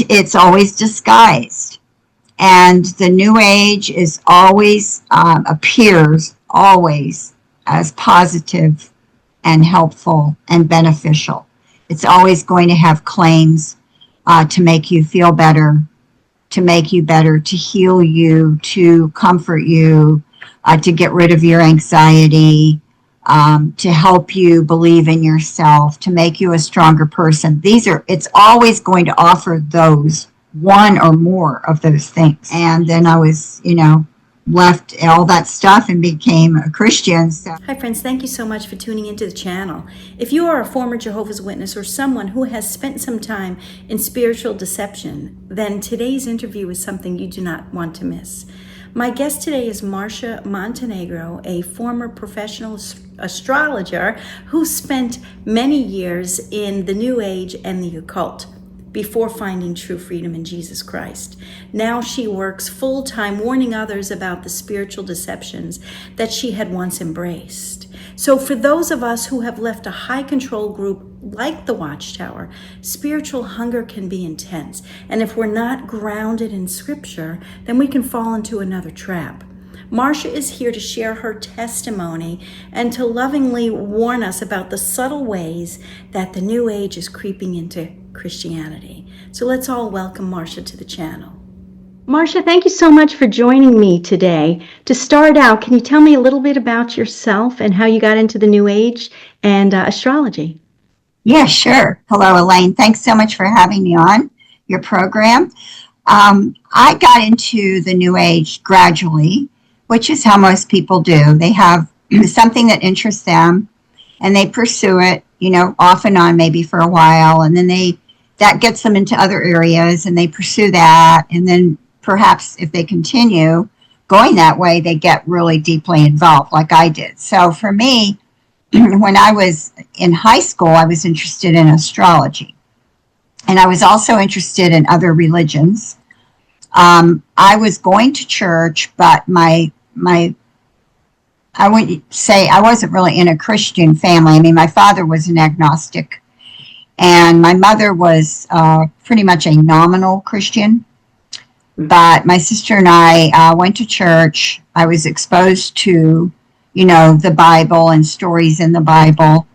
it's always disguised. And the New Age is always, appears always as positive and helpful and beneficial. It's always going to have claims to make you feel better, to make you better, to heal you, to comfort you, to get rid of your anxiety, to help you believe in yourself, to make you a stronger person. It's always going to offer those, one or more of those things. And then I was, left all that stuff and became a Christian. So. Hi friends, thank you so much for tuning into the channel. If you are a former Jehovah's Witness or someone who has spent some time in spiritual deception, then today's interview is something you do not want to miss. My guest today is Marcia Montenegro, a former professional astrologer who spent many years in the New Age and the occult before finding true freedom in Jesus Christ. Now she works full-time warning others about the spiritual deceptions that she had once embraced. So for those of us who have left a high control group like the Watchtower, spiritual hunger can be intense. And if we're not grounded in scripture, then we can fall into another trap. Marsha is here to share her testimony and to lovingly warn us about the subtle ways that the New Age is creeping into Christianity. So let's all welcome Marsha to the channel. Marsha, thank you so much for joining me today. To start out, can you tell me a little bit about yourself and how you got into the New Age and astrology? Yeah, sure. Hello, Elaine. Thanks so much for having me on your program. I got into the New Age gradually, which is how most people do. They have something that interests them and they pursue it, off and on, maybe for a while. And then that gets them into other areas and they pursue that. And then perhaps if they continue going that way, they get really deeply involved like I did. So for me, when I was in high school, I was interested in astrology. And I was also interested in other religions. I was going to church, but I wouldn't say I wasn't really in a Christian family. I mean, my father was an agnostic, and my mother was pretty much a nominal Christian. But my sister and I went to church. I was exposed to, the Bible and stories in the Bible.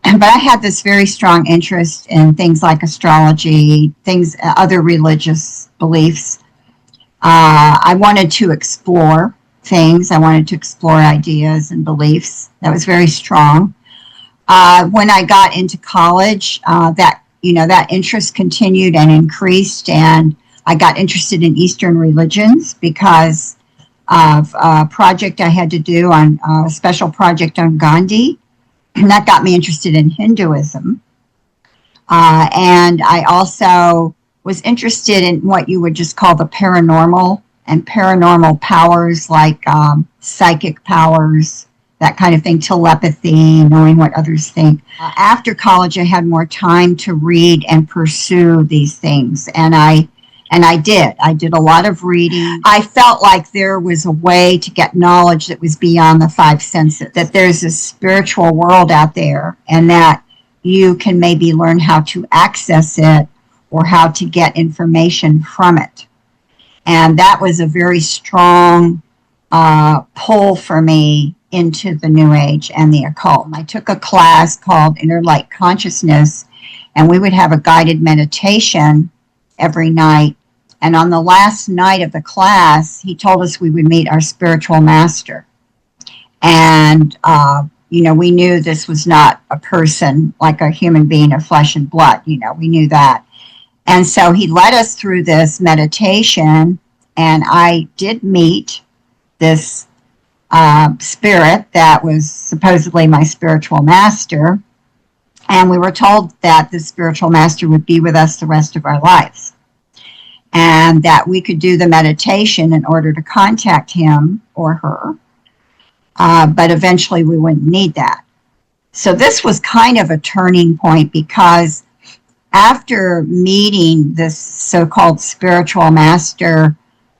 But I had this very strong interest in things like astrology, other religious beliefs. I wanted to explore things. I wanted to explore ideas and beliefs. That was very strong. When I got into college, that interest continued and increased, and I got interested in Eastern religions because of a project I had to do on a special project on Gandhi, and that got me interested in Hinduism. And I also was interested in what you would just call the paranormal and paranormal powers like psychic powers, that kind of thing, telepathy, knowing what others think. After college, I had more time to read and pursue these things, and I did. I did a lot of reading. I felt like there was a way to get knowledge that was beyond the five senses, that there's a spiritual world out there, and that you can maybe learn how to access it or how to get information from it. And that was a very strong pull for me into the New Age and the occult. I took a class called Inner Light Consciousness, and we would have a guided meditation every night. And on the last night of the class, he told us we would meet our spiritual master. And, we knew this was not a person like a human being of flesh and blood. We knew that. And so he led us through this meditation, and I did meet this spirit that was supposedly my spiritual master. And we were told that the spiritual master would be with us the rest of our lives, and that we could do the meditation in order to contact him or her. But eventually we wouldn't need that. So this was kind of a turning point, because after meeting this so-called spiritual master,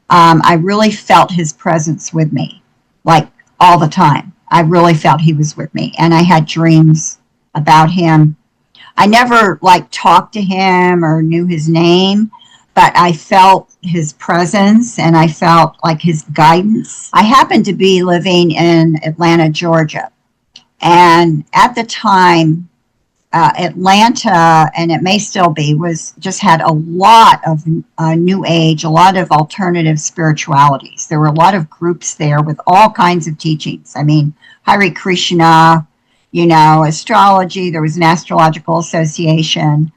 I really felt his presence with me, like all the time. I really felt he was with me, and I had dreams about him. I never talked to him or knew his name, but but I felt his presence and I felt like his guidance. I happened to be living in Atlanta, Georgia. And at the time, Atlanta, and it may still be, was just had a lot of New Age, a lot of alternative spiritualities. There were a lot of groups there with all kinds of teachings. I mean, Hare Krishna, astrology. There was an astrological association.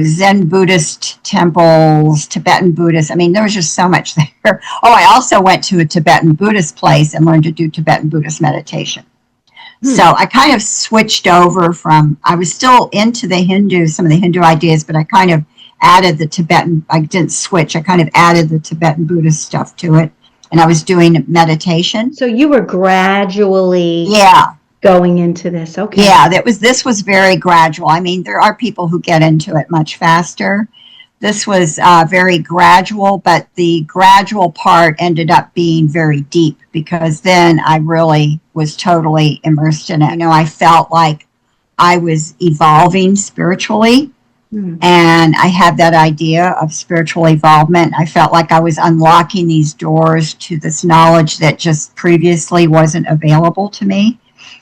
Zen Buddhist temples, Tibetan Buddhist. I mean, there was just so much there. Oh, I also went to a Tibetan Buddhist place and learned to do Tibetan Buddhist meditation. So I kind of switched over I was still into some of the Hindu ideas, but I kind of added the Tibetan, I didn't switch, I kind of added the Tibetan Buddhist stuff to it. And I was doing meditation. So you were gradually going into this. Okay. Yeah, this was very gradual. I mean, there are people who get into it much faster. This was very gradual, but the gradual part ended up being very deep because then I really was totally immersed in it. I felt like I was evolving spiritually, and I had that idea of spiritual evolvement. I felt like I was unlocking these doors to this knowledge that just previously wasn't available to me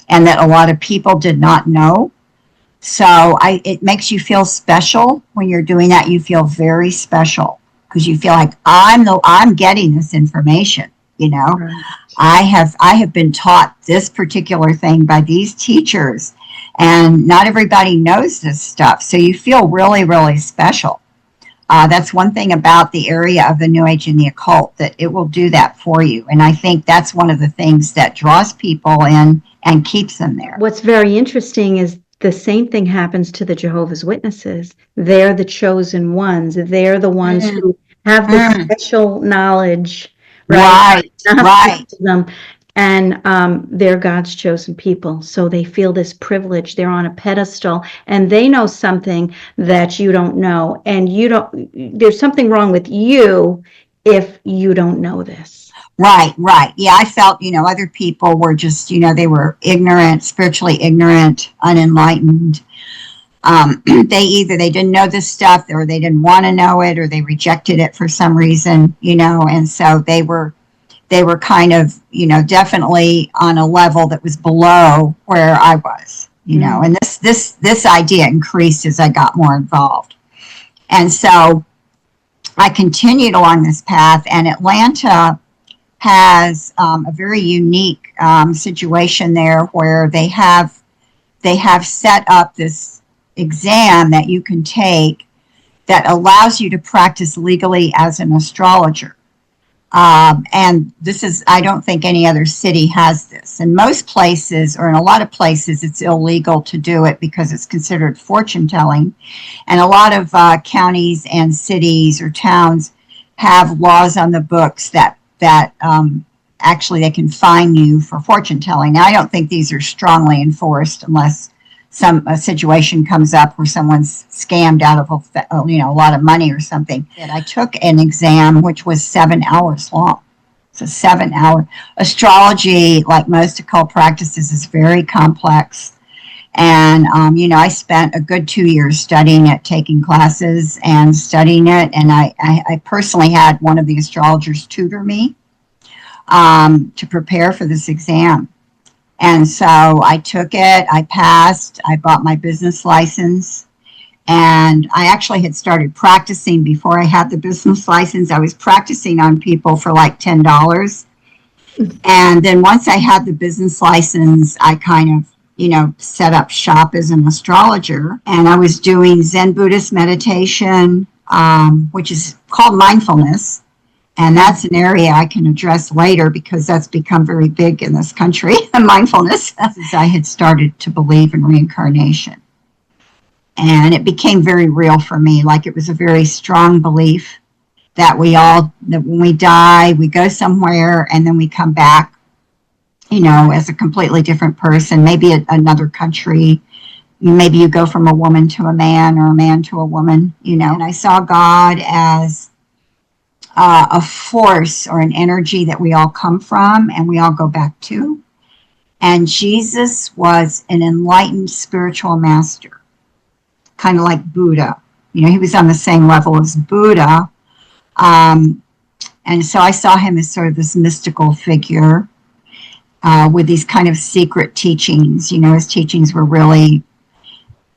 and that a lot of people did not know. So it makes you feel special when you're doing that. You feel very special because you feel like I'm getting this information. Right. I have been taught this particular thing by these teachers, and not everybody knows this stuff. So you feel really, really special. That's one thing about the area of the New Age and the occult, that it will do that for you. And I think that's one of the things that draws people in and keeps them there. What's very interesting is the same thing happens to the Jehovah's Witnesses. They're the chosen ones. They're the ones who have the special knowledge, right? Right. And they're God's chosen people. So they feel this privilege. They're on a pedestal and they know something that you don't know. And there's something wrong with you if you don't know this. Right. Yeah, I felt, other people were just, they were ignorant, spiritually ignorant, unenlightened. They didn't know this stuff, or they didn't want to know it, or they rejected it for some reason, and so they were kind of, definitely on a level that was below where I was, and this idea increased as I got more involved. And so I continued along this path, and Atlanta has a very unique situation there where they have set up this exam that you can take that allows you to practice legally as an astrologer. And I don't think any other city has this. In most places, or in a lot of places, it's illegal to do it because it's considered fortune telling. And a lot of counties and cities or towns have laws on the books that actually they can fine you for fortune telling. Now, I don't think these are strongly enforced unless a situation comes up where someone's scammed out of a lot of money or something. And I took an exam which was 7 hours long. So 7-hour astrology, like most occult practices, is very complex. And I spent a good 2 years studying it, taking classes and studying it. And I personally had one of the astrologers tutor me to prepare for this exam. And so I took it, I passed, I bought my business license, and I actually had started practicing before I had the business license. I was practicing on people for like $10. And then once I had the business license, I kind of, set up shop as an astrologer. And I was doing Zen Buddhist meditation, which is called mindfulness. And that's an area I can address later because that's become very big in this country, mindfulness. I had started to believe in reincarnation. And it became very real for me, like it was a very strong belief that that when we die, we go somewhere and then we come back, as a completely different person, maybe another country. Maybe you go from a woman to a man or a man to a woman, And I saw God as a force or an energy that we all come from and we all go back to. And Jesus was an enlightened spiritual master, kind of like Buddha, he was on the same level as Buddha. And so I saw him as sort of this mystical figure with these kind of secret teachings. His teachings were really,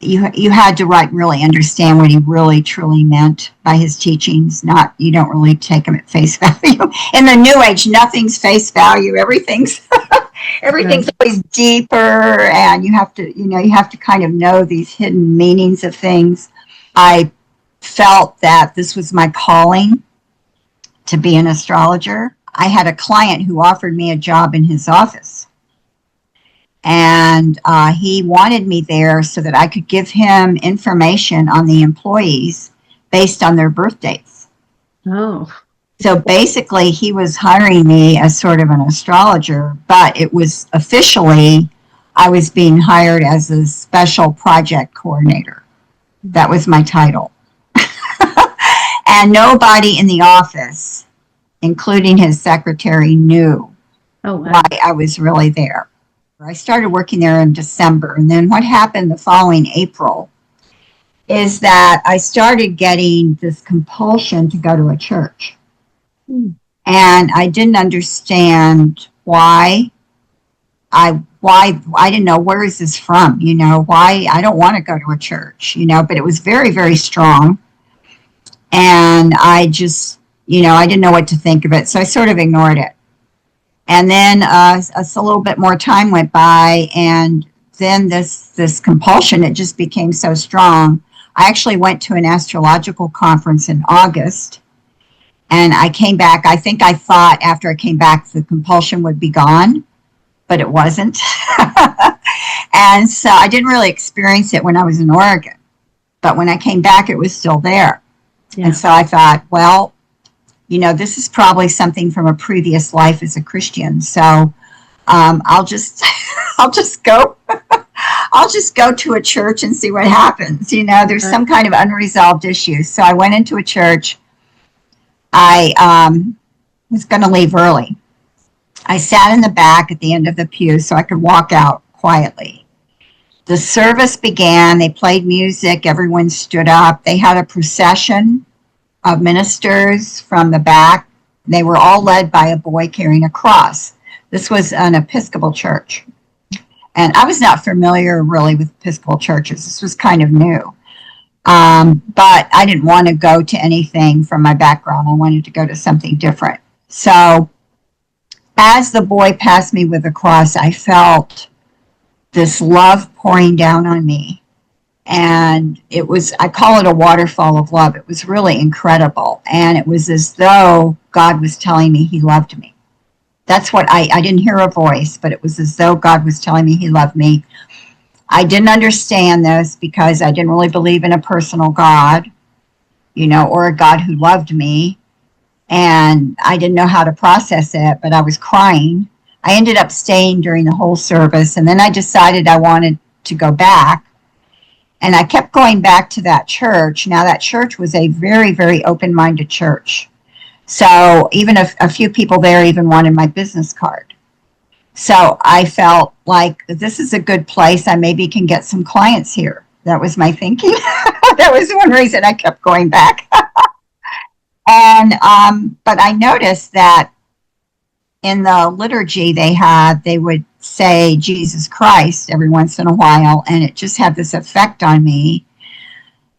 you had to really understand what he really truly meant by his teachings. You don't really take them at face value. In the New Age, nothing's face value. Everything's always deeper, and you have to kind of know these hidden meanings of things. I felt that this was my calling to be an astrologer. I had a client who offered me a job in his office, and he wanted me there so that I could give him information on the employees based on their birth dates. Oh. So basically, he was hiring me as sort of an astrologer, but it was officially, I was being hired as a special project coordinator. That was my title. And nobody in the office, including his secretary, knew why I was really there. I started working there in December, and then what happened the following April is that I started getting this compulsion to go to a church. And I didn't understand why. I didn't know, where is this from? Why I don't want to go to a church, but it was very, very strong. And I just, I didn't know what to think of it. So I sort of ignored it. And then a little bit more time went by, and then this compulsion, it just became so strong. I actually went to an astrological conference in August, and I came back. I think I thought after I came back the compulsion would be gone, but it wasn't. And so I didn't really experience it when I was in Oregon. But when I came back, it was still there. Yeah. And so I thought, well, this is probably something from a previous life as a Christian. So I'll just go. I'll just go to a church and see what happens. There's some kind of unresolved issue. So I went into a church. I was going to leave early. I sat in the back at the end of the pew so I could walk out quietly. The service began. They played music. Everyone stood up. They had a procession of ministers from the back. They were all led by a boy carrying a cross. This was an Episcopal church. And I was not familiar really with Episcopal churches. This was kind of new. But I didn't want to go to anything from my background. I wanted to go to something different. So as the boy passed me with the cross, I felt this love pouring down on me. And it was, I call it a waterfall of love. It was really incredible. And it was as though God was telling me he loved me. That's what I didn't hear a voice, but it was as though God was telling me he loved me. I didn't understand this because I didn't really believe in a personal God, or a God who loved me. And I didn't know how to process it, but I was crying. I ended up staying during the whole service, and then I decided I wanted to go back. And I kept going back to that church. Now, that church was a very, very open-minded church. So even a few people there even wanted my business card. So I felt like this is a good place. I maybe can get some clients here. That was my thinking. That was one reason I kept going back. And but I noticed that in the liturgy they would say Jesus Christ every once in a while, and it just had this effect on me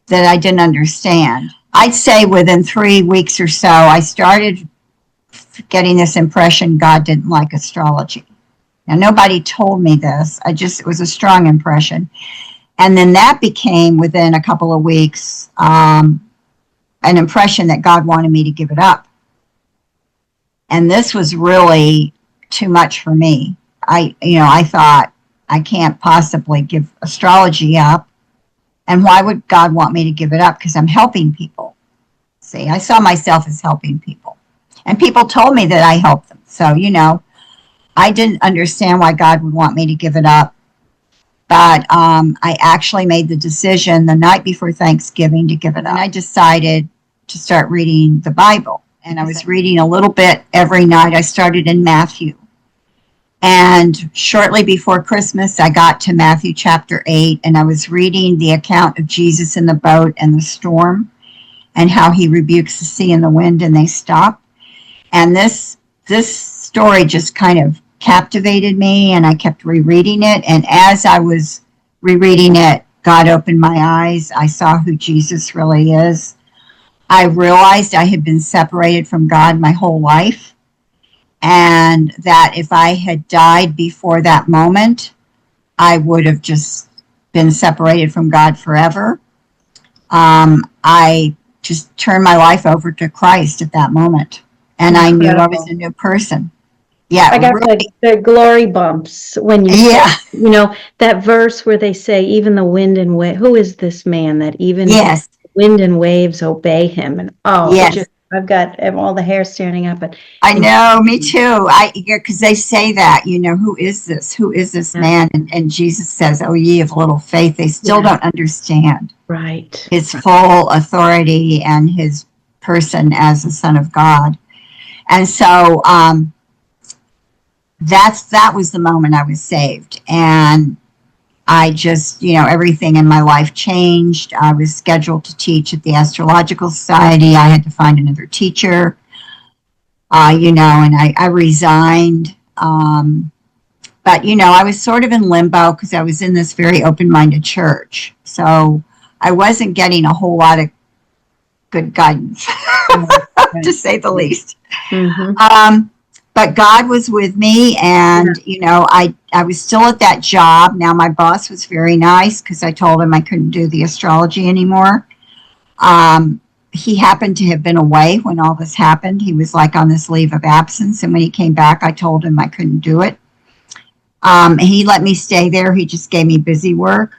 that I didn't understand. I'd say within 3 weeks or so, I started getting this impression God didn't like astrology. Now, nobody told me this. It was a strong impression. And then that became, within a couple of weeks, an impression that God wanted me to give it up. And this was really too much for me. I thought, I can't possibly give astrology up. And why would God want me to give it up? Because I'm helping people. See, I saw myself as helping people. And people told me that I helped them. So, I didn't understand why God would want me to give it up. But I actually made the decision the night before Thanksgiving to give it up. And I decided to start reading the Bible. And I was reading a little bit every night. I started in Matthew. And shortly before Christmas, I got to Matthew chapter 8, and I was reading the account of Jesus in the boat and the storm and how he rebukes the sea and the wind and they stop. And this story just kind of captivated me, and I kept rereading it. And as I was rereading it, God opened my eyes. I saw who Jesus really is. I realized I had been separated from God my whole life, and that if I had died before that moment, I would have just been separated from God forever. I just turned my life over to Christ at that moment, and I knew I was a new person. Yeah, I got really. the glory bumps when you Yeah. said, that verse where they say, even the wind and wave, who is this man that even Yes. wind and waves obey him? And Yes. I've got all the hair standing up. I know, me too. Because they say that, who is this? Who is this man? And Jesus says, "Oh, ye of little faith." They still don't understand Right. his full authority and his person as the Son of God. And so that was the moment I was saved. And I just, everything in my life changed. I was scheduled to teach at the Astrological Society. I had to find another teacher, and I resigned. But, I was sort of in limbo because I was in this very open-minded church. So I wasn't getting a whole lot of good guidance, to say the least. Mm-hmm. But God was with me, and, I was still at that job. Now, my boss was very nice because I told him I couldn't do the astrology anymore. He happened to have been away when all this happened. He was like on this leave of absence, and when he came back, I told him I couldn't do it. He let me stay there. He just gave me busy work.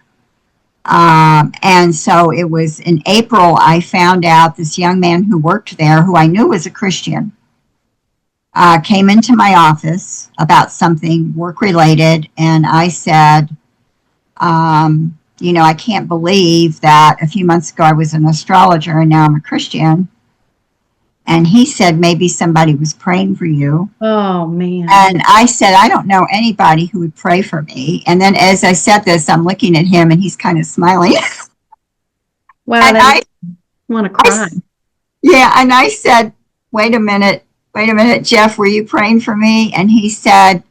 And so it was in April, I found out this young man who worked there, who I knew was a Christian, came into my office about something work-related, and I said, I can't believe that a few months ago I was an astrologer and now I'm a Christian. And he said, maybe somebody was praying for you. Oh, man. And I said, I don't know anybody who would pray for me. And then as I said this, I'm looking at him and he's kind of smiling. Wow, And I want to cry. And I said, wait a minute, Jeff, were you praying for me? And he said,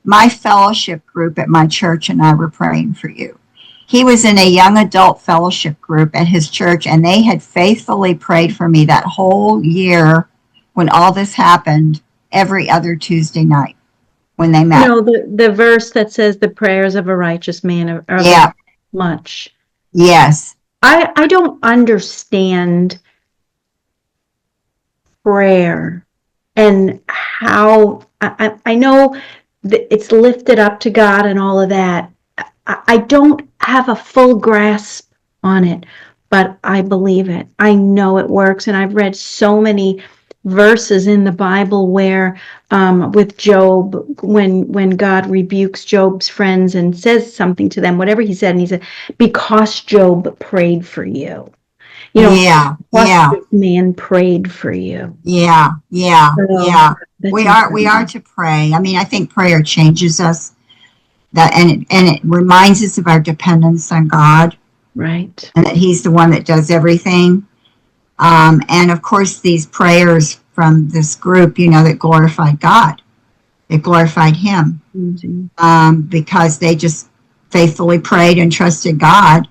my fellowship group at my church and I were praying for you. He was in a young adult fellowship group at his church, and they had faithfully prayed for me that whole year when all this happened, every other Tuesday night when they met. The verse that says the prayers of a righteous man are much. Yes. I don't understand prayer and how I know that it's lifted up to God and all of that. I don't have a full grasp on it, but I believe it. I know it works, and I've read so many verses in the Bible where with Job, when God rebukes Job's friends and says something to them, whatever he said, and he said, because Job prayed for you. This man prayed for you. We are to pray. I mean, I think prayer changes us. And it reminds us of our dependence on God, right? And that He's the one that does everything. And of course, these prayers from this group, that glorified God, it glorified Him, because they just faithfully prayed and trusted God.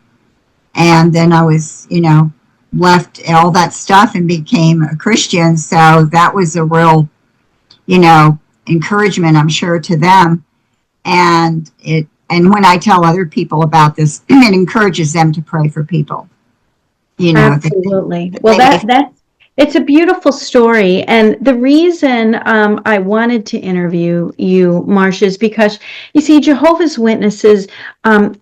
And then I was, left all that stuff and became a Christian. So that was a real, encouragement, I'm sure, to them. And when I tell other people about this, it encourages them to pray for people. Absolutely. It's a beautiful story. And the reason I wanted to interview you, Marsha, is because, you see, Jehovah's Witnesses,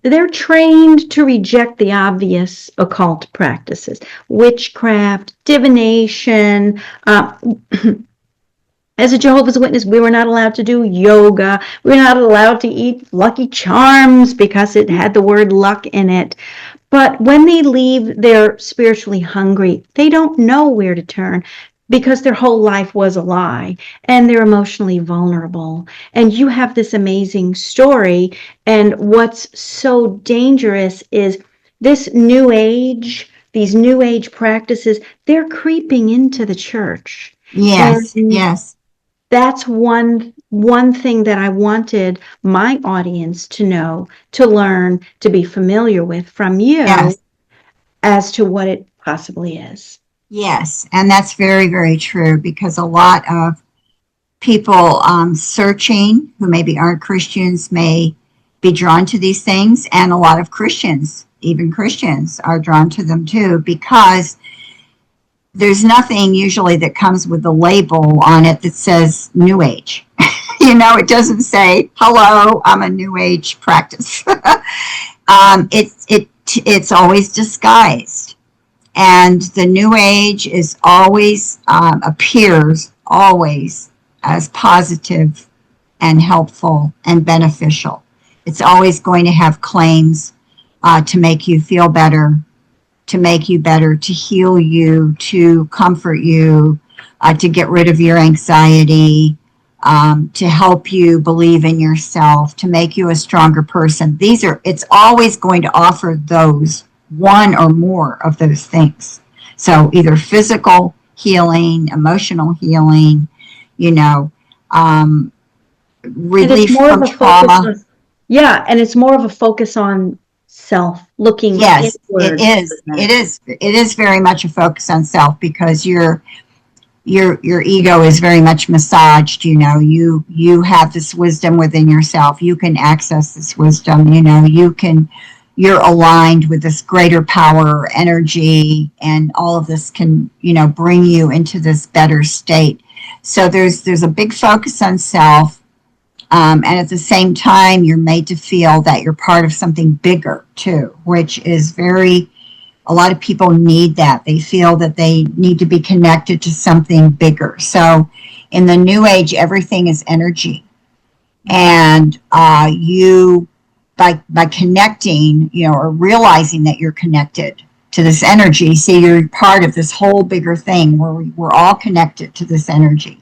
they're trained to reject the obvious occult practices, witchcraft, divination. As a Jehovah's Witness, we were not allowed to do yoga. We were not allowed to eat Lucky Charms because it had the word luck in it. But when they leave, they're spiritually hungry. They don't know where to turn. because their whole life was a lie and they're emotionally vulnerable. And you have this amazing story. And what's so dangerous is this new age, these new age practices, they're creeping into the church. Yes, And yes, that's one thing that I wanted my audience to know, to learn, to be familiar with from you yes, as to what it possibly is. yes. And that's very, very true because a lot of people searching who maybe aren't Christians may be drawn to these things, and a lot of Christians, even Christians, are drawn to them too because there's nothing usually that comes with the label on it that says New Age. It doesn't say, hello, I'm a New Age practice. It's always disguised. And the New Age is always, appears always as positive and helpful and beneficial. It's always going to have claims to make you feel better, to heal you, to comfort you, to get rid of your anxiety, to help you believe in yourself, to make you a stronger person. It's always going to offer those, one or more of those things. So either physical healing, emotional healing, relief from trauma. And it's more of a focus on self, looking Yes, inward. It is very much a focus on self because your ego is very much massaged. You have this wisdom within yourself. You can access this wisdom. You're aligned with this greater power, energy, and all of this can bring you into this better state. So there's a big focus on self. And at the same time, you're made to feel that you're part of something bigger too, which is a lot of people need that. They feel that they need to be connected to something bigger. So in the New Age, everything is energy. And you, by connecting, or realizing that you're connected to this energy, see, you're part of this whole bigger thing where we're all connected to this energy.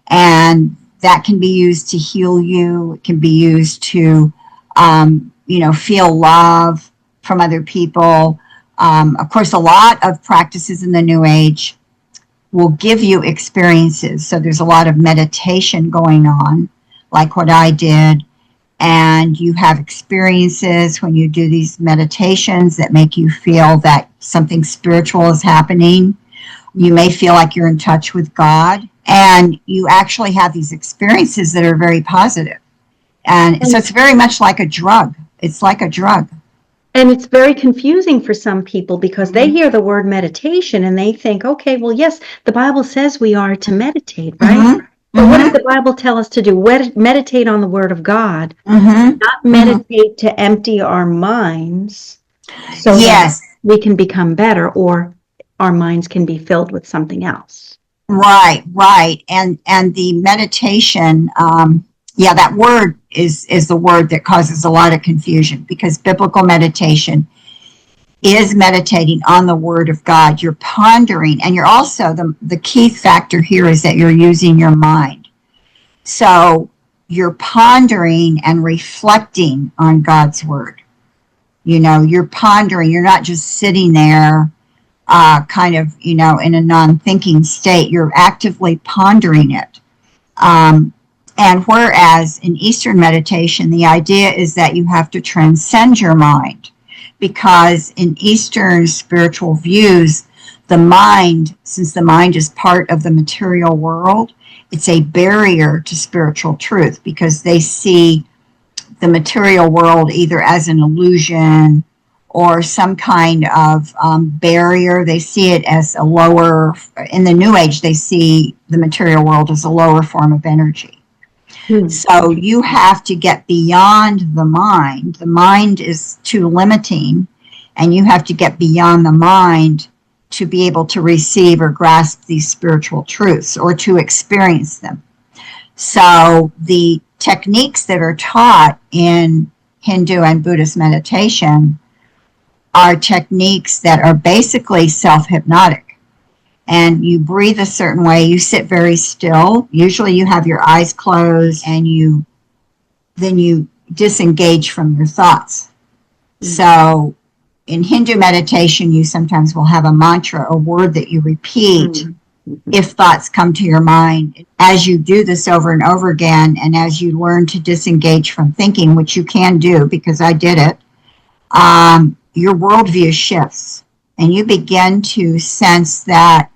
And that can be used to heal you. It can be used to, feel love from other people. Of course, a lot of practices in the New Age will give you experiences. So there's a lot of meditation going on, like what I did. And you have experiences when you do these meditations that make you feel that something spiritual is happening. You may feel like you're in touch with God. And you actually have these experiences that are very positive. And so it's very much like a drug. It's like a drug. And it's very confusing for some people because they hear the word meditation and they think, okay, well, yes, the Bible says we are to meditate, right? But what does the Bible tell us to do? Meditate on the Word of God, not meditate to empty our minds so that we can become better or our minds can be filled with something else. Right. And the meditation, that word is the word that causes a lot of confusion because biblical meditation is meditating on the Word of God. You're pondering, and you're also, the key factor here is that you're using your mind. So you're pondering and reflecting on God's Word. You're pondering, you're not just sitting there in a non-thinking state. You're actively pondering it. And whereas in Eastern meditation, the idea is that you have to transcend your mind, because in Eastern spiritual views, the mind, since the mind is part of the material world, it's a barrier to spiritual truth because they see the material world either as an illusion or some kind of barrier. They see it as a lower, in the New Age, they see the material world as a lower form of energy. So you have to get beyond the mind. The mind is too limiting, and you have to get beyond the mind to be able to receive or grasp these spiritual truths or to experience them. So the techniques that are taught in Hindu and Buddhist meditation are techniques that are basically self-hypnotic. and you breathe a certain way. You sit very still. Usually you have your eyes closed, and then you disengage from your thoughts. So in Hindu meditation, you sometimes will have a mantra, a word that you repeat if thoughts come to your mind. As you do this over and over again, and as you learn to disengage from thinking, which you can do because I did it, your worldview shifts, and you begin to sense that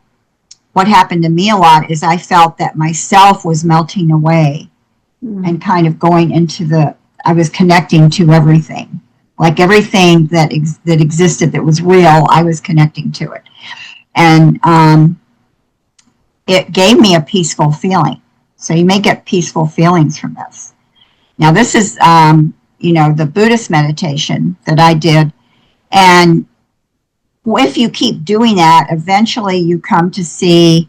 what happened to me a lot is I felt that myself was melting away and kind of going into I was connecting to everything. Like everything that existed that was real, I was connecting to it. And it gave me a peaceful feeling. So you may get peaceful feelings from this. Now this is, the Buddhist meditation that I did. And if you keep doing that, eventually you come to see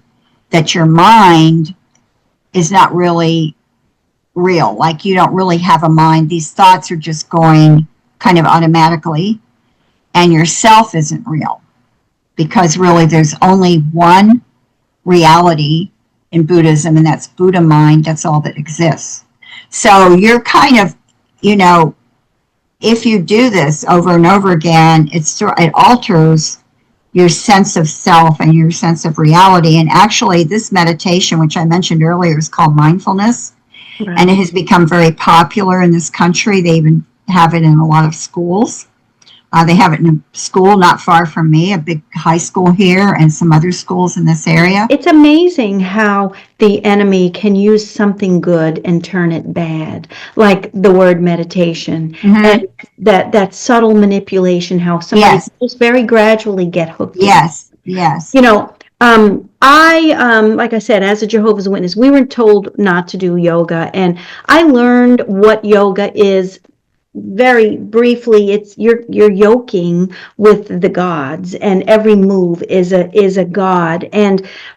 that your mind is not really real. Like you don't really have a mind. These thoughts are just going kind of automatically, and yourself isn't real, because really there's only one reality in Buddhism, and that's Buddha mind. That's all that exists. So you're kind of, if you do this over and over again, it alters your sense of self and your sense of reality. And actually this meditation, which I mentioned earlier, is called mindfulness. Right. And it has become very popular in this country. They even have it in a lot of schools. They have it in a school not far from me, a big high school here, and some other schools in this area. It's amazing how the enemy can use something good and turn it bad, like the word meditation, and that subtle manipulation, how somebody just very gradually get hooked. Yes. Like I said, as a Jehovah's Witness, we were told not to do yoga, and I learned what yoga is. Very briefly, it's you're yoking with the gods, and every move is a god.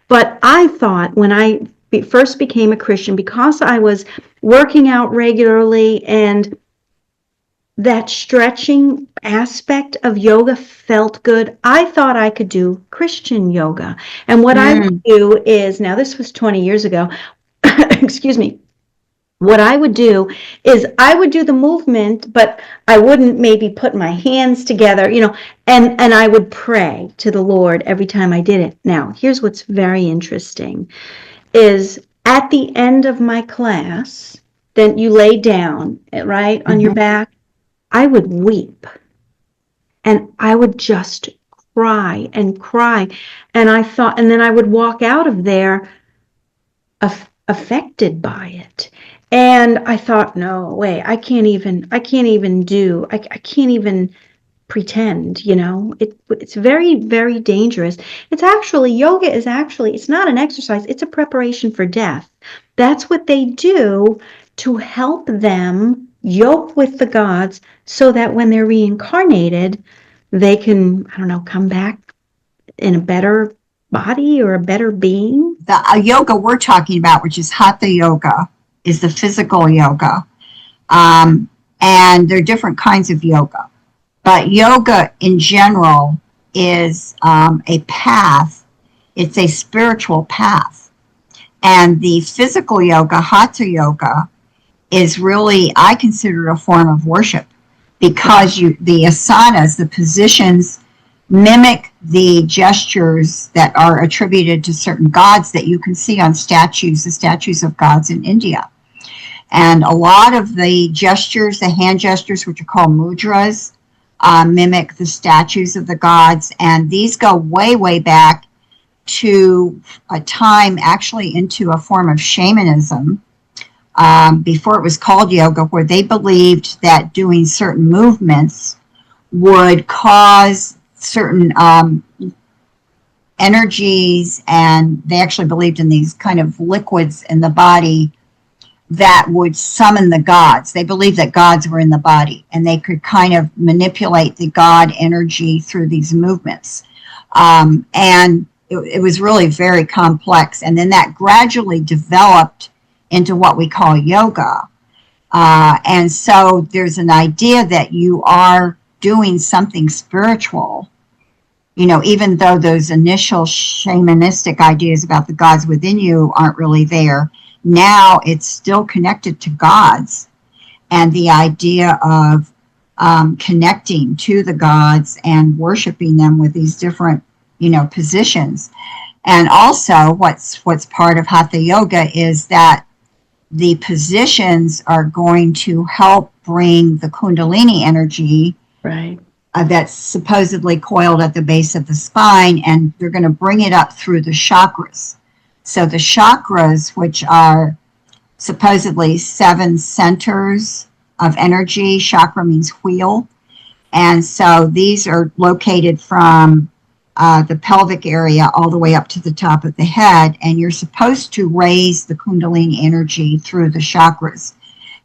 But I thought when I first became a Christian, because I was working out regularly, and that stretching aspect of yoga felt good, I thought I could do Christian yoga. And what I would do is, now this was 20 years ago, excuse me. What I would do is I would do the movement, but I wouldn't maybe put my hands together, and I would pray to the Lord every time I did it. Now, here's what's very interesting, is at the end of my class, then you lay down, right, on your back, I would weep, and I would just cry and cry. And I thought, and then I would walk out of there affected by it. And I thought, no way, I can't even pretend, it's very, very dangerous. Yoga is it's not an exercise, it's a preparation for death. That's what they do to help them yoke with the gods, so that when they're reincarnated, they can, come back in a better body or a better being. The yoga we're talking about, which is Hatha yoga, is the physical yoga. And there are different kinds of yoga. But yoga in general is a path. It's a spiritual path. And the physical yoga, Hatha yoga, is really, I consider it a form of worship, because the asanas, the positions, mimic the gestures that are attributed to certain gods that you can see on statues, the statues of gods in India. And a lot of the gestures, the hand gestures, which are called mudras, mimic the statues of the gods. And these go way, way back to a time, actually into a form of shamanism, before it was called yoga, where they believed that doing certain movements would cause certain energies, and they actually believed in these kind of liquids in the body that would summon the gods. They believed that gods were in the body, and they could kind of manipulate the god energy through these movements. And it was really very complex. And then that gradually developed into what we call yoga. And so there's an idea that you are doing something spiritual, even though those initial shamanistic ideas about the gods within you aren't really there, now it's still connected to gods. And the idea of connecting to the gods and worshiping them with these different, positions. And also what's part of Hatha Yoga is that the positions are going to help bring the Kundalini energy Right. That's supposedly coiled at the base of the spine, and they're going to bring it up through the chakras. So the chakras, which are supposedly 7 centers of energy, chakra means wheel, and so these are located from the pelvic area all the way up to the top of the head, and you're supposed to raise the Kundalini energy through the chakras.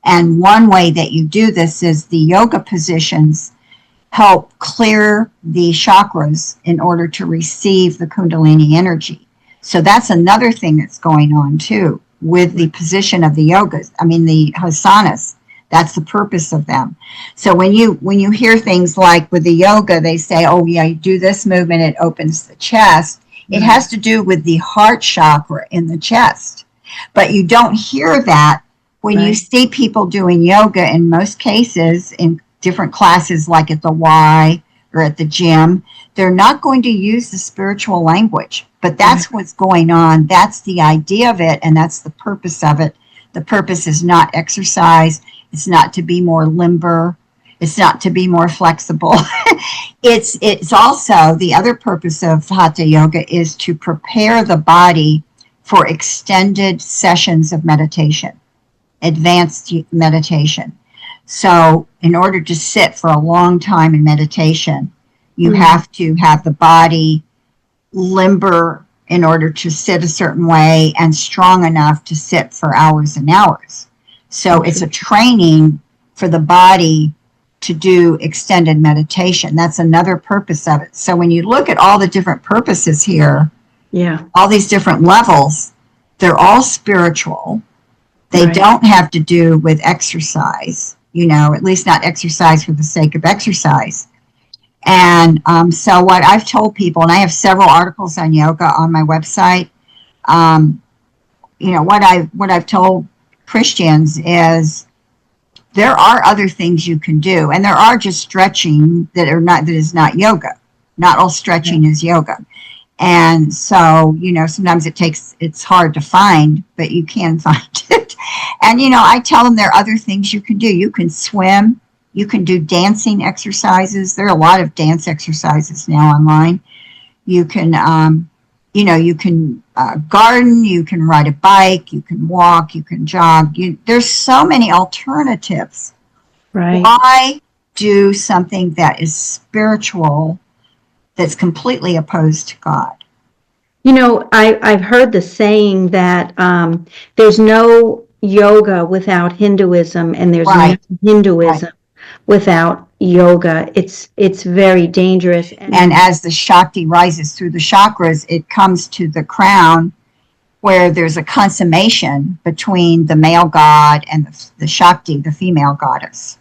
And one way that you do this is the yoga positions help clear the chakras in order to receive the Kundalini energy. So that's another thing that's going on too with the position of the the asanas. That's the purpose of them. So when you hear things like with the yoga, they say, oh yeah, you do this movement, it opens the chest. It has to do with the heart chakra in the chest. But you don't hear that when you see people doing yoga in most cases in different classes, like at the Y or at the gym. They're not going to use the spiritual language, but that's what's going on. That's the idea of it, and that's the purpose of it. The purpose is not exercise. It's not to be more limber. It's not to be more flexible. It's also, the other purpose of Hatha Yoga is to prepare the body for extended sessions of meditation, advanced meditation. So in order to sit for a long time in meditation, you have to have the body limber in order to sit a certain way and strong enough to sit for hours and hours. So it's a training for the body to do extended meditation. That's another purpose of it. So when you look at all the different purposes here, all these different levels, they're all spiritual. They don't have to do with exercise, at least not exercise for the sake of exercise. And so what I've told people, and I have several articles on yoga on my website, what I've told Christians is there are other things you can do, and there are just stretching that is not yoga. Not all stretching is yoga. And so, sometimes it's hard to find, but you can find it. And, I tell them there are other things you can do. You can swim. You can do dancing exercises. There are a lot of dance exercises now online. You can, you can garden. You can ride a bike. You can walk. You can jog. There's so many alternatives. Right. Why do something that is spiritual that's completely opposed to God? I've heard the saying that there's no yoga without Hinduism, and there's no Hinduism without yoga. It's very dangerous. And as the Shakti rises through the chakras, it comes to the crown where there's a consummation between the male god and the Shakti, the female goddess.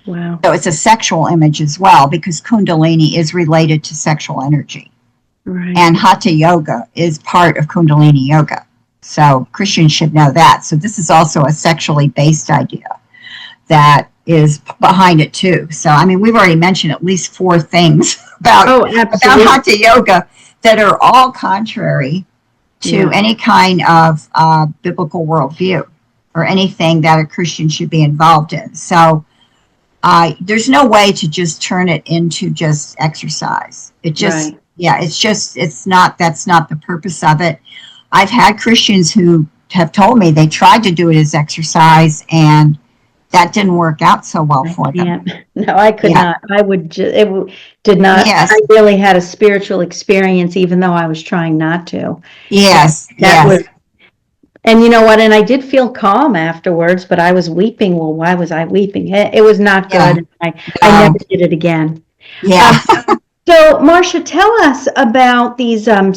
Wow. So it's a sexual image as well, because Kundalini is related to sexual energy. Right. And Hatha Yoga is part of Kundalini Yoga. So Christians should know that. So this is also a sexually based idea that is behind it too. So, we've already mentioned at least 4 things about Hatha Yoga that are all contrary to any kind of biblical worldview or anything that a Christian should be involved in. So there's no way to just turn it into just exercise. It just, that's not the purpose of it. I've had Christians who have told me they tried to do it as exercise, and that didn't work out so well for them. No, I could not. It did not. Yes. I really had a spiritual experience, even though I was trying not to. Yes. And you know what? And I did feel calm afterwards, but I was weeping. Well, why was I weeping? It was not good. I never did it again. Yeah. So, Marsha, tell us about these a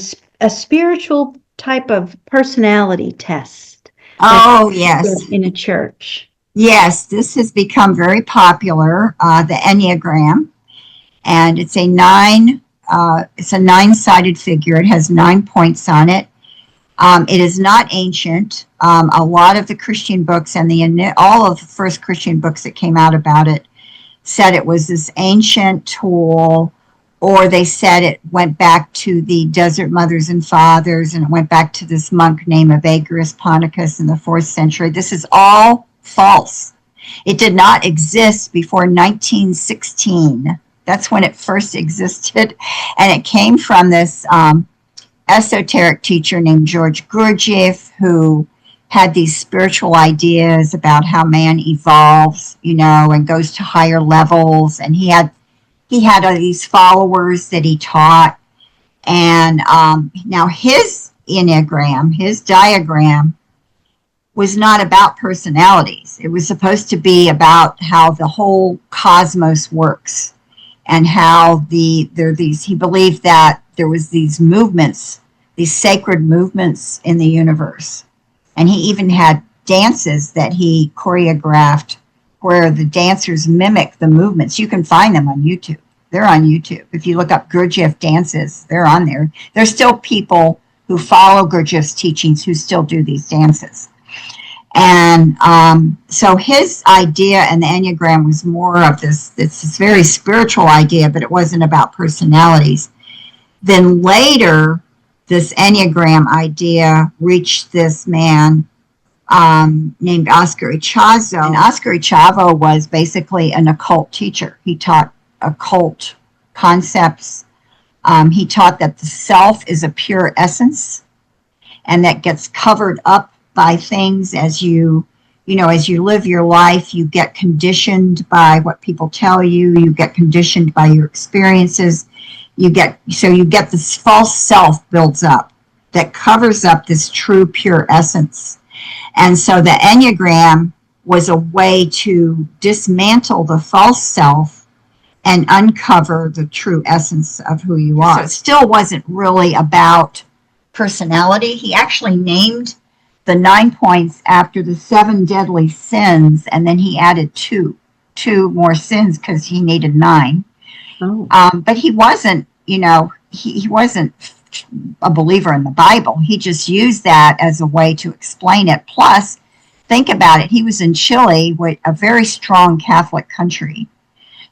spiritual type of personality test. Oh, yes. In a church. Yes, this has become very popular, the enneagram, and it's a 9 it's a 9-sided figure. It has 9 points on it. It is not ancient. A lot of the Christian books and all of the first Christian books that came out about it said it was this ancient tool, or they said it went back to the desert mothers and fathers, and it went back to this monk named Evagrius Ponticus in the 4th century. This is all false. It did not exist before 1916. That's when it first existed, and it came from this esoteric teacher named George Gurdjieff, who had these spiritual ideas about how man evolves, and goes to higher levels. And he had these followers that he taught. And now his enneagram, his diagram, was not about personalities. It was supposed to be about how the whole cosmos works, and how he believed that there was these movements, these sacred movements in the universe. And he even had dances that he choreographed where the dancers mimic the movements. You can find them on YouTube. They're on YouTube. If you look up Gurdjieff dances, they're on there. There's still people who follow Gurdjieff's teachings who still do these dances. And so his idea and the Enneagram was more of this very spiritual idea, but it wasn't about personalities. Then later, this Enneagram idea reached this man named Oscar Ichazo. And Oscar Ichazo was basically an occult teacher. He taught occult concepts. He taught that the self is a pure essence, and that gets covered up by things as you live your life. You get conditioned by what people tell you. You get conditioned by your experiences. You get this false self builds up that covers up this true pure essence. And so the Enneagram was a way to dismantle the false self and uncover the true essence of who you are. So it still wasn't really about personality. He actually named the 9 points after the 7 deadly sins, and then he added two more sins because he needed 9. Oh. But he wasn't, he wasn't a believer in the Bible. He just used that as a way to explain it. Plus, think about it. He was in Chile, a very strong Catholic country.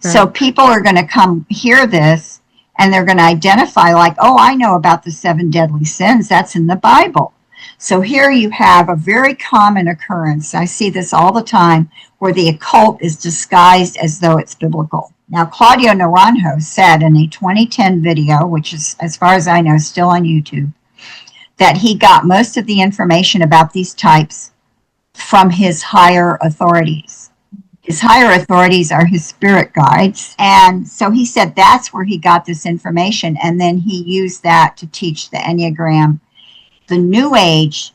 Right. So people are going to come hear this, and they're going to identify like, oh, I know about the 7 deadly sins. That's in the Bible. So here you have a very common occurrence. I see this all the time, where the occult is disguised as though it's biblical. Now, Claudio Naranjo said in a 2010 video, which is, as far as I know, still on YouTube, that he got most of the information about these types from his higher authorities. His higher authorities are his spirit guides. And so he said that's where he got this information. And then he used that to teach the Enneagram. The New Age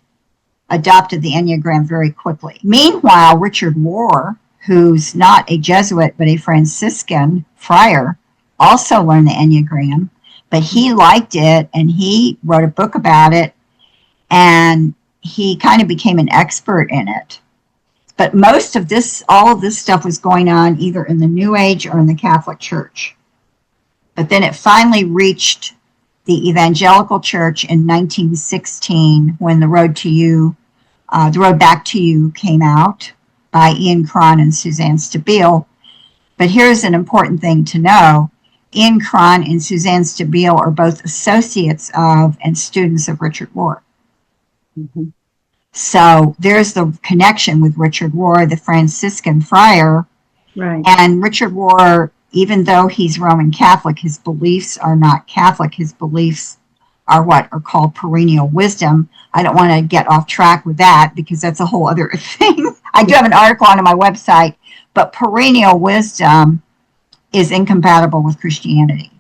adopted the Enneagram very quickly. Meanwhile, Richard Rohr, who's not a Jesuit but a Franciscan friar, also learned the Enneagram, but he liked it and he wrote a book about it, and he kind of became an expert in it. But all of this stuff was going on either in the New Age or in the Catholic Church. But then it finally reached the Evangelical Church in 1916 when The Road Back to You came out by Ian Cron and Suzanne Stabile. But here's an important thing to know. Ian Cron and Suzanne Stabile are both associates of and students of Richard Rohr. Mm-hmm. So there's the connection with Richard Rohr, the Franciscan friar. Right. And Richard Rohr, even though he's Roman Catholic, his beliefs are not Catholic. His beliefs are what are called perennial wisdom. I don't want to get off track with that because that's a whole other thing. I do have an article on my website, but perennial wisdom is incompatible with Christianity.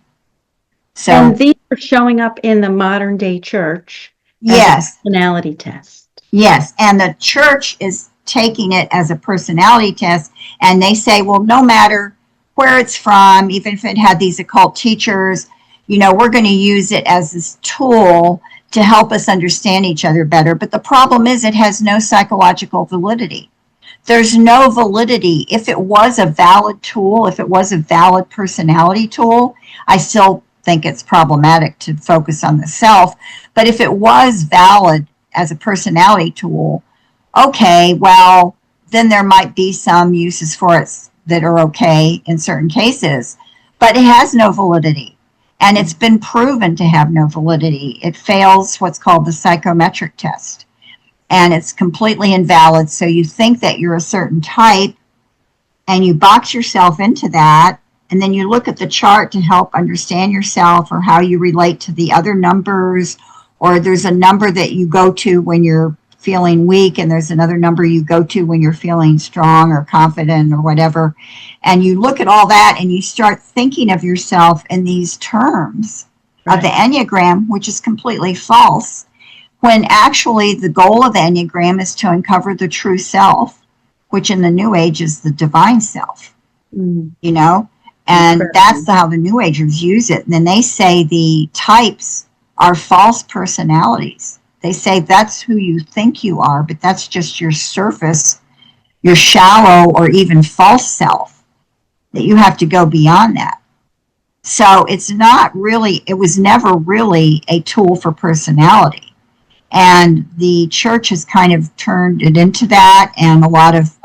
So, and these are showing up in the modern day church as a personality test. Yes, and the church is taking it as a personality test, and they say, well, no matter where it's from, even if it had these occult teachers, we're going to use it as this tool to help us understand each other better. But the problem is it has no psychological validity. There's no validity. If it was a valid tool, if it was a valid personality tool, I still think it's problematic to focus on the self. But if it was valid as a personality tool, okay, well, then there might be some uses for it that are okay in certain cases, but it has no validity. And it's been proven to have no validity. It fails what's called the psychometric test. And it's completely invalid. So you think that you're a certain type and you box yourself into that. And then you look at the chart to help understand yourself or how you relate to the other numbers. Or there's a number that you go to when you're feeling weak, and there's another number you go to when you're feeling strong or confident or whatever. And you look at all that and you start thinking of yourself in these terms of the enneagram, which is completely false, when actually the goal of the enneagram is to uncover the true self, which in the New Age is the divine self, you know, and that's how the New Agers use it. And then they say the types are false personalities. They say that's who you think you are, but that's just your surface, your shallow or even false self, that you have to go beyond that. So it's not really, it was never really a tool for personality. And the church has kind of turned it into that. And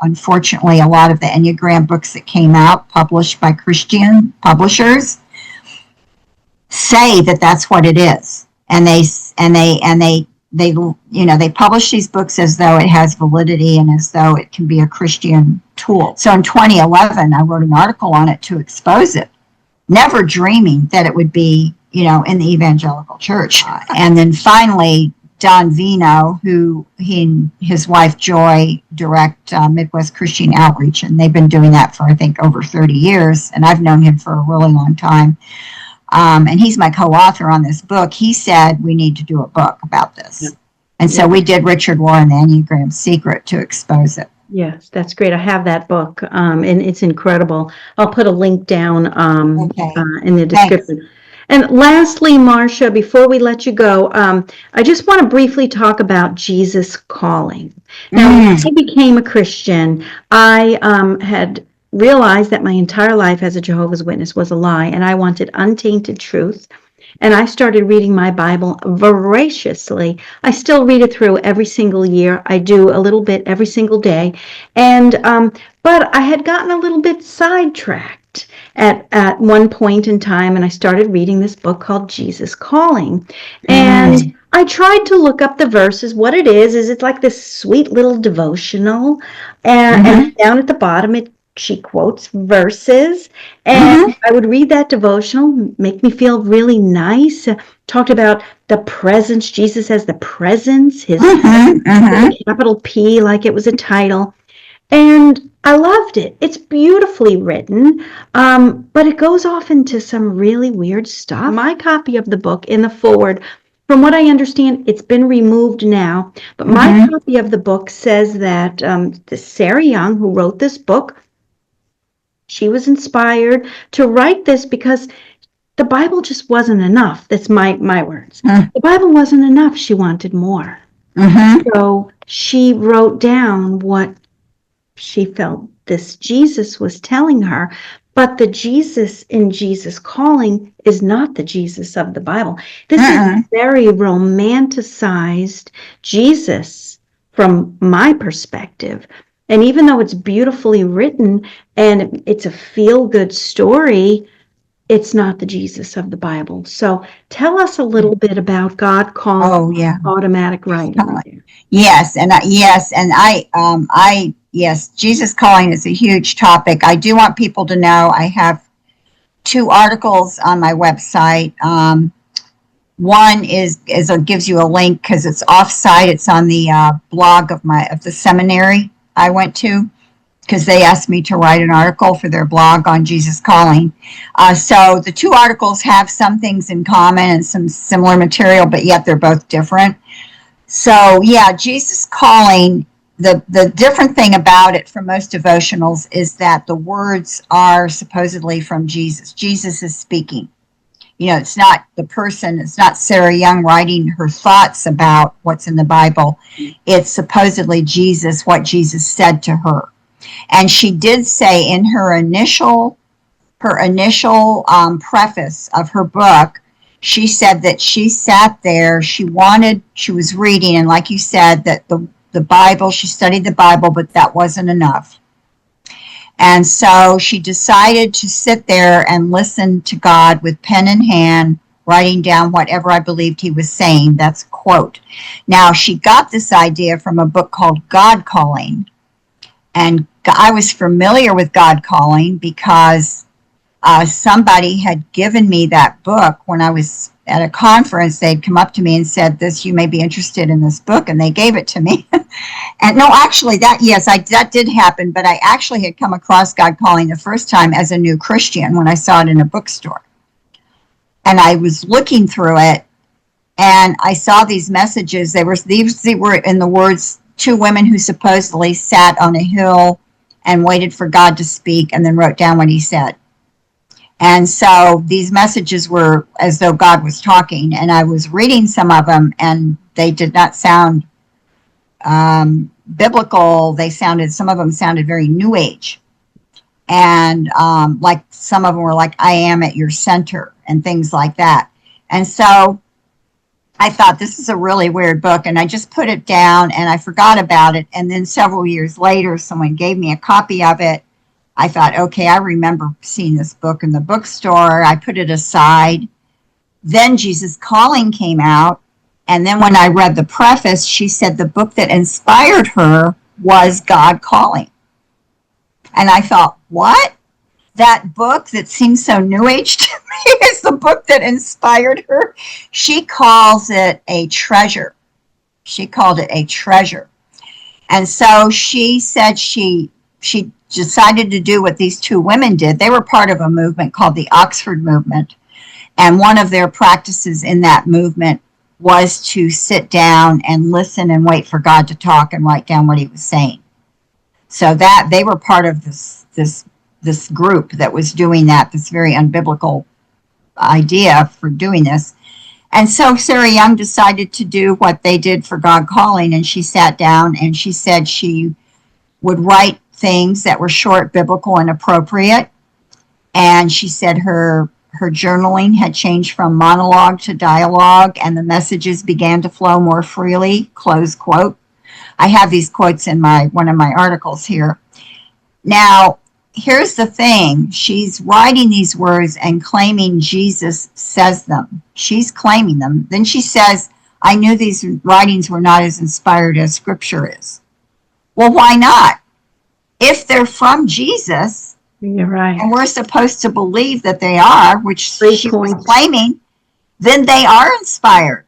unfortunately, a lot of the Enneagram books that came out, published by Christian publishers, say that that's what it is. And they publish these books as though it has validity and as though it can be a Christian tool. So in 2011, I wrote an article on it to expose it, never dreaming that it would be, in the evangelical church. And then finally, Don Vino, who he and his wife Joy direct Midwest Christian Outreach, and they've been doing that for, I think, over 30 years, and I've known him for a really long time. And he's my co-author on this book. He said we need to do a book about this. Yeah. And so we did Richard Warren, The Enneagram Secret, to expose it. Yes, that's great. I have that book, and it's incredible. I'll put a link down in the description. Thanks. And lastly, Marsha, before we let you go, I just want to briefly talk about Jesus calling. Now, when I became a Christian, I had realized that my entire life as a Jehovah's Witness was a lie, and I wanted untainted truth. And I started reading my Bible voraciously. I still read it through every single year. I do a little bit every single day. And but I had gotten a little bit sidetracked at one point in time, and I started reading this book called Jesus Calling. And I tried to look up the verses. What it is it's like this sweet little devotional. And down at the bottom, she quotes verses, and I would read that devotional, make me feel really nice. Talked about the presence. Jesus as the presence, his capital P, like it was a title. And I loved it. It's beautifully written, but it goes off into some really weird stuff. My copy of the book, in the foreword, from what I understand, it's been removed now, but my copy of the book says that Sarah Young, who wrote this book, she was inspired to write this because the Bible just wasn't enough. That's my words. The Bible wasn't enough. She wanted more. So she wrote down what she felt this Jesus was telling her. But the Jesus in Jesus Calling is not the Jesus of the Bible. This is a very romanticized Jesus from my perspective. And even though it's beautifully written and it's a feel-good story, it's not the Jesus of the Bible. So tell us a little bit about God calling automatic writing. Yes, Jesus calling is a huge topic. I do want people to know I have 2 articles on my website. One is it gives you a link because it's off-site. It's on the blog of the seminary I went to, because they asked me to write an article for their blog on Jesus Calling. So the 2 articles have some things in common and some similar material, but yet they're both different. So Jesus Calling, the different thing about it from most devotionals is that the words are supposedly from Jesus. Jesus is speaking. It's not the person, it's not Sarah Young writing her thoughts about what's in the Bible. It's supposedly Jesus, what Jesus said to her. And she did say in her initial her initial preface of her book, she said that she sat there, she was reading, and like you said, that the Bible, she studied the Bible, but that wasn't enough. And so she decided to sit there and listen to God with pen in hand, writing down whatever I believed he was saying. That's a quote. Now, she got this idea from a book called God Calling. And I was familiar with God Calling because somebody had given me that book when I was at a conference. They'd come up to me and said, you may be interested in this book, and they gave it to me. And no, actually, that did happen, but I actually had come across God Calling the first time as a new Christian when I saw it in a bookstore. And I was looking through it, and I saw these messages. They were in the words, two women who supposedly sat on a hill and waited for God to speak and then wrote down what he said. And so these messages were as though God was talking, and I was reading some of them, and they did not sound biblical. Some of them sounded very New Age. And like some of them were like, I am at your center and things like that. And so I thought, this is a really weird book, and I just put it down and I forgot about it. And then several years later, someone gave me a copy of it. I thought, okay, I remember seeing this book in the bookstore. I put it aside. Then Jesus Calling came out. And then when I read the preface, she said the book that inspired her was God Calling. And I thought, what? That book that seems so New Age to me is the book that inspired her. She calls it a treasure. She called it a treasure. And so she said she decided to do what these two women did. They were part of a movement called the Oxford Movement. And one of their practices in that movement was to sit down and listen and wait for God to talk and write down what he was saying. So that they were part of this group that was doing that, this very unbiblical idea for doing this. And so Sarah Young decided to do what they did for God Calling, and she sat down and she said she would write things that were short, biblical, and appropriate. And she said her journaling had changed from monologue to dialogue, and the messages began to flow more freely, close quote. I have these quotes in one of my articles here. Now, here's the thing. She's writing these words and claiming Jesus says them. She's claiming them. Then she says, I knew these writings were not as inspired as Scripture is. Well, why not? If they're from Jesus, you're right, and we're supposed to believe that they are, which she was claiming, then they are inspired.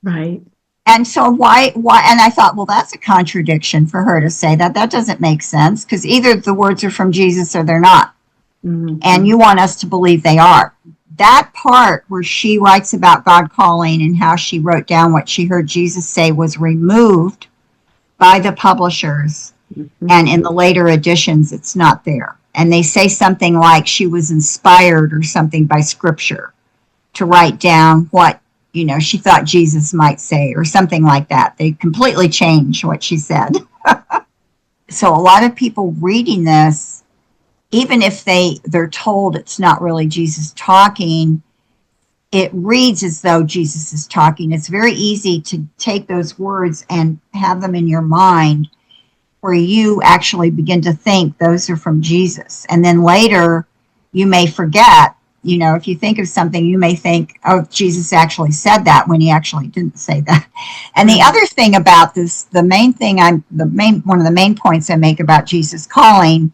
Right. And so why, and I thought, well, that's a contradiction for her to say that. That doesn't make sense, because either the words are from Jesus or they're not. Mm-hmm. And you want us to believe they are. That part where she writes about God Calling and how she wrote down what she heard Jesus say was removed by the publishers. Mm-hmm. And in the later editions, it's not there. And they say something like she was inspired or something by Scripture to write down what, she thought Jesus might say, or something like that. They completely changed what she said. So a lot of people reading this, even if they're told it's not really Jesus talking, it reads as though Jesus is talking. It's very easy to take those words and have them in your mind, where you actually begin to think those are from Jesus. And then later you may forget, if you think of something, you may think, oh, Jesus actually said that, when he actually didn't say that. And the other thing about this, one of the main points I make about Jesus Calling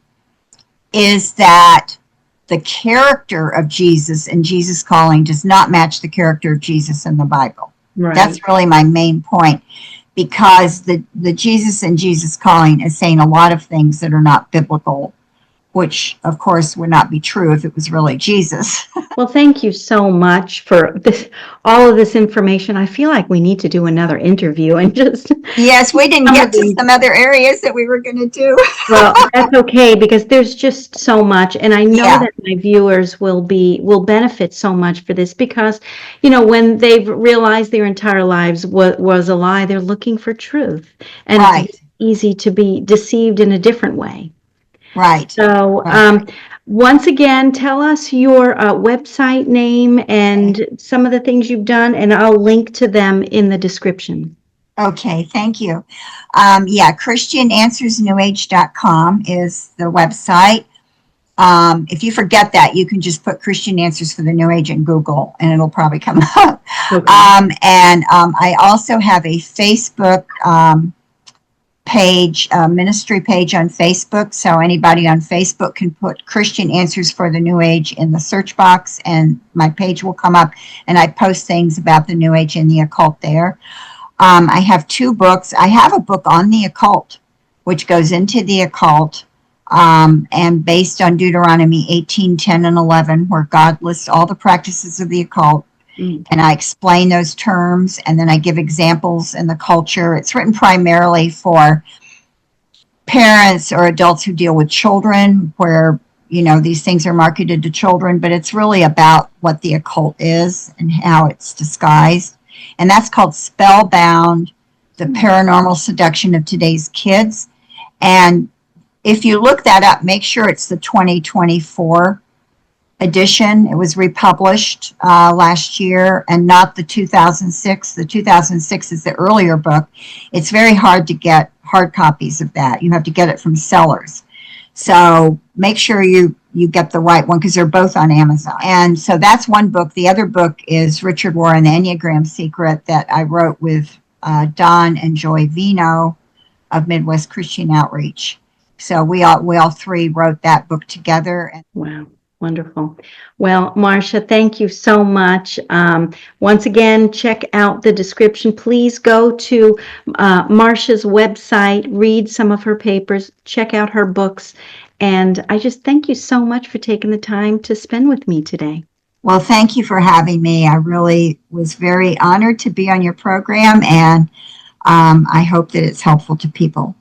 is that the character of Jesus in Jesus Calling does not match the character of Jesus in the Bible. Right. That's really my main point. Because the Jesus and Jesus Calling is saying a lot of things that are not biblical, which, of course, would not be true if it was really Jesus. Well, thank you so much for all of this information. I feel like we need to do another interview and just... Yes, we didn't get to some other areas that we were going to do. Well, that's okay, because there's just so much. And I know that my viewers will benefit so much for this, because, when they've realized their entire lives was a lie, they're looking for truth. And it's easy to be deceived in a different way. Right. So once again, tell us your website name and some of the things you've done, and I'll link to them in the description. Okay, thank you. Yeah, ChristianAnswersNewAge.com is the website. If you forget that, you can just put Christian Answers for the New Age in Google, and it'll probably come up. Okay. I also have a Facebook page, ministry page on Facebook. So anybody on Facebook can put Christian Answers for the New Age in the search box, and my page will come up. And I post things about the New Age and the occult there. I have 2 books. I have a book on the occult, which goes into the occult, and based on Deuteronomy 18, 10, and 11, where God lists all the practices of the occult. And I explain those terms, and then I give examples in the culture. It's written primarily for parents or adults who deal with children, where, these things are marketed to children, but it's really about what the occult is and how it's disguised. And that's called Spellbound, the Paranormal Seduction of Today's Kids. And if you look that up, make sure it's the 2024 edition. It was republished last year, and not the 2006. The 2006 is the earlier book. It's very hard to get hard copies of that. You have to get it from sellers. So make sure you get the right one, because they're both on Amazon. And so that's one book. The other book is Richard Warren, The Enneagram Secret, that I wrote with Don and Joy Vino of Midwest Christian Outreach. So we all 3 wrote that book together. Wow. Wonderful. Well, Marsha, thank you so much. Once again, check out the description. Please go to Marsha's website, read some of her papers, check out her books. And I just thank you so much for taking the time to spend with me today. Well, thank you for having me. I really was very honored to be on your program, and I hope that it's helpful to people.